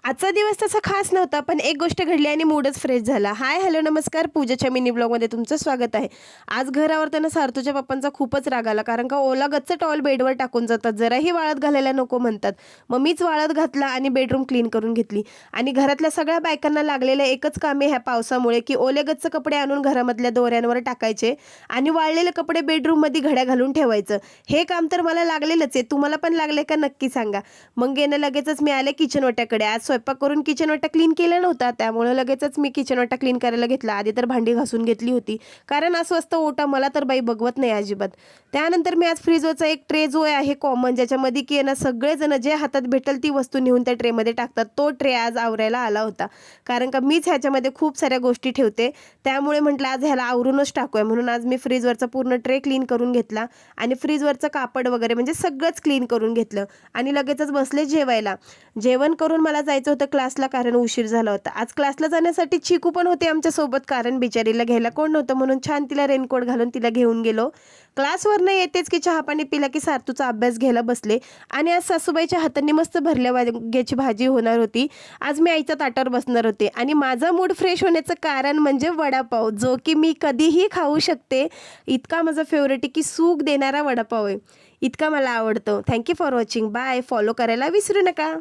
आजचा दिवस तसा खास नव्हता, पण एक गोष्ट घडली आणि मूडच फ्रेश झाला. हाय, हॅलो, नमस्कार. पूजाच्या मिनी ब्लॉगमध्ये तुमचं स्वागत आहे. आज घर आवरताना सार्थूच्या पप्पांचा खूपच राग आला, कारण का ओला गच्च टॉवेल बेडवर टाकून जातात, जराही वाळत घालायला नको म्हणतात. मग मीच वाळत घातला आणि बेडरूम क्लीन करून घेतली. आणि घरातल्या सगळ्या बायकांना लागलेलं एकच काम आहे ह्या पावसामुळे, की ओले गच्च कपडे आणून घरामधल्या दोऱ्यांवर टाकायचे आणि वाळलेले कपडे बेडरूममध्ये घड्या घालून ठेवायचं. हे काम तर मला लागलेलंच आहे. तुम्हाला पण लागले का नक्की सांगा. मग गेलं लगेचच मी आले किचन ओट्याकडे. आज स्वयंपाक करून किचन ओटा क्लीन केला नव्हता, त्यामुळे लगेचच मी किचन ओटा क्लीन करायला घेतला. आधी तर भांडी घासून घेतली होती, कारण अस्वस्थ ओटा मला तर बाई बघवत नाही अजिबात. त्यानंतर मी आज फ्रीजवरचा एक ट्रे जो आहे कॉमन, ज्याच्यामध्ये की ना सगळेजण जे हातात भेटेल ती वस्तू नेऊन त्या ट्रेमध्ये टाकतात, तो ट्रे आज आवरायला आला होता. कारण का मीच ह्याच्यामध्ये खूप साऱ्या गोष्टी ठेवते, त्यामुळे म्हटलं आज ह्याला आवरूनच टाकूया. म्हणून आज मी फ्रीजवरचा पूर्ण ट्रे क्लीन करून घेतला आणि फ्रीजवरचं कापड वगैरे म्हणजे सगळंच क्लीन करून घेतलं आणि लगेचच बसले जेवायला. जेवण करून मला जायचं होतं क्लासला, कारण उशीर झाला होता. आज क्लासला जाण्यासाठी चिकू पण होते आमच्यासोबत, कारण बिचारीला घ्यायला कोण नव्हतं, म्हणून छान तिला रेनकोट घालून तिला घेऊन गेलो. क्लासवरनं येतेच की चहा पाणी पिला की सार्थूचा अभ्यास घ्यायला बसले. आणि आज सासूबाईच्या हातांनी मस्त भरल्या वांग्याची भाजी होणार होती. आज मी आईच्या ताटावर बसणार होते आणि माझा मूड फ्रेश होण्याचं कारण म्हणजे वडापाव, जो की मी कधीही खाऊ शकते. इतका माझा फेवरेट आहे की सूख देणारा वडापाव आहे. इतका मला आवडतो. Thank you for watching. Bye. Follow करायला विसरू नका.